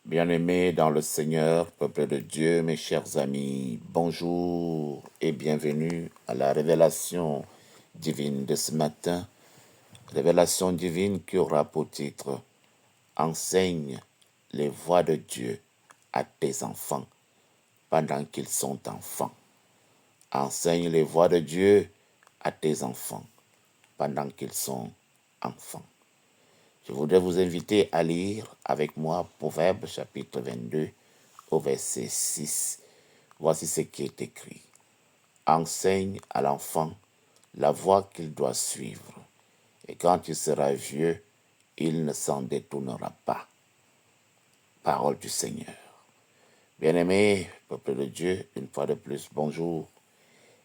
Bien-aimés dans le Seigneur, peuple de Dieu, mes chers amis, bonjour et bienvenue à la révélation divine de ce matin. Révélation divine qui aura pour titre « Enseigne les voies de Dieu à tes enfants pendant qu'ils sont enfants. » Enseigne les voies de Dieu à tes enfants pendant qu'ils sont enfants. Je voudrais vous inviter à lire avec moi Proverbe chapitre 22 au verset 6. Voici ce qui est écrit. Enseigne à l'enfant la voie qu'il doit suivre, et quand il sera vieux, il ne s'en détournera pas. Parole du Seigneur. Bien-aimés, peuple de Dieu, une fois de plus, bonjour,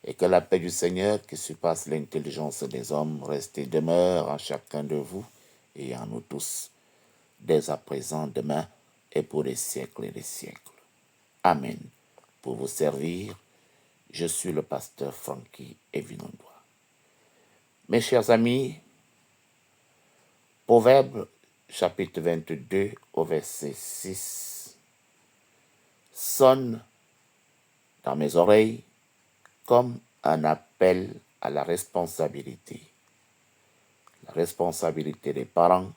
et que la paix du Seigneur, qui surpasse l'intelligence des hommes, reste et demeure en chacun de vous et en nous tous, dès à présent, demain et pour les siècles et les siècles. Amen. Pour vous servir, je suis le pasteur Frankie Evinondois. Mes chers amis, Proverbe chapitre 22 au verset 6 sonne dans mes oreilles comme un appel à la responsabilité. La responsabilité des parents,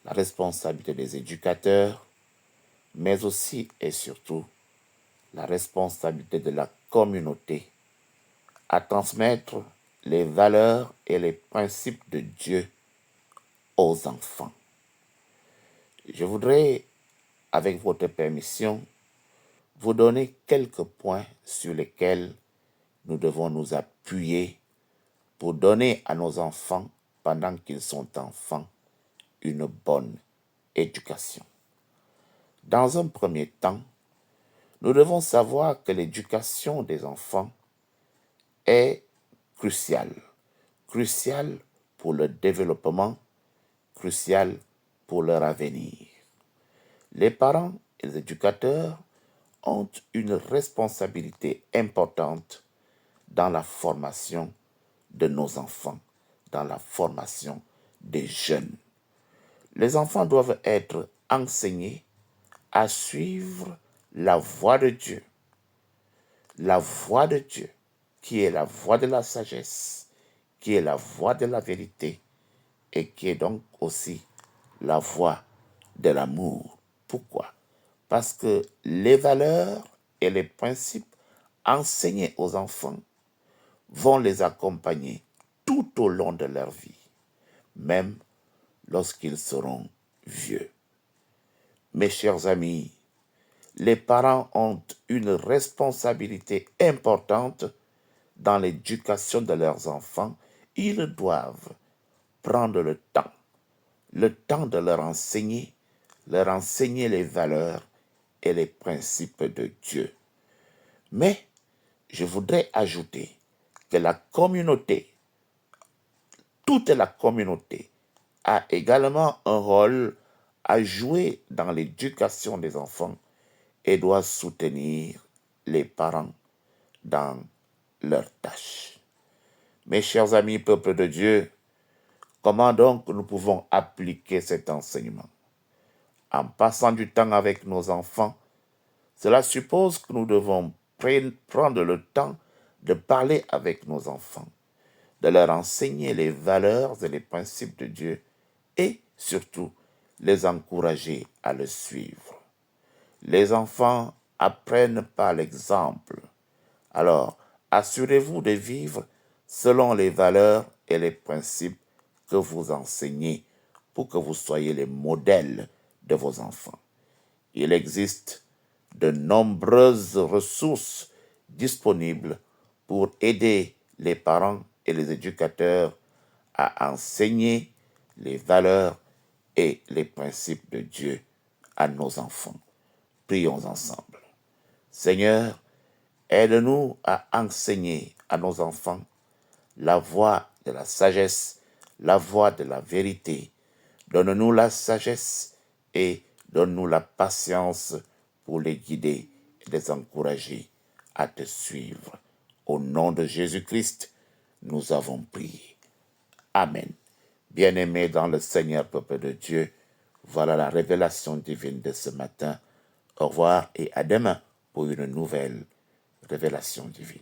la responsabilité des éducateurs, mais aussi et surtout la responsabilité de la communauté à transmettre les valeurs et les principes de Dieu aux enfants. Je voudrais, avec votre permission, vous donner quelques points sur lesquels nous devons nous appuyer pour donner à nos enfants, pendant qu'ils sont enfants, une bonne éducation. Dans un premier temps, nous devons savoir que l'éducation des enfants est cruciale pour le développement, cruciale pour leur avenir. Les parents et les éducateurs ont une responsabilité importante dans la formation de nos enfants, dans la formation des jeunes. Les enfants doivent être enseignés à suivre la voie de Dieu. La voie de Dieu, qui est la voie de la sagesse, qui est la voie de la vérité et qui est donc aussi la voie de l'amour. Pourquoi? Parce que les valeurs et les principes enseignés aux enfants vont les accompagner tout au long de leur vie, même lorsqu'ils seront vieux. Mes chers amis, les parents ont une responsabilité importante dans l'éducation de leurs enfants. Ils doivent prendre le temps de leur enseigner les valeurs et les principes de Dieu. Mais je voudrais ajouter que la communauté, toute la communauté, a également un rôle à jouer dans l'éducation des enfants et doit soutenir les parents dans leurs tâches. Mes chers amis, peuple de Dieu, comment donc nous pouvons appliquer cet enseignement? En passant du temps avec nos enfants, cela suppose que nous devons prendre le temps de parler avec nos enfants, de leur enseigner les valeurs et les principes de Dieu et surtout les encourager à le suivre. Les enfants apprennent par l'exemple. Alors, assurez-vous de vivre selon les valeurs et les principes que vous enseignez pour que vous soyez les modèles de vos enfants. Il existe de nombreuses ressources disponibles pour aider les parents et les éducateurs à enseigner les valeurs et les principes de Dieu à nos enfants. Prions ensemble. Seigneur, aide-nous à enseigner à nos enfants la voie de la sagesse, la voie de la vérité. Donne-nous la sagesse et donne-nous la patience pour les guider et les encourager à te suivre. Au nom de Jésus-Christ, nous avons prié. Amen. Bien-aimés dans le Seigneur, peuple de Dieu, Voilà la révélation divine de ce matin. Au revoir et à demain pour une nouvelle révélation divine.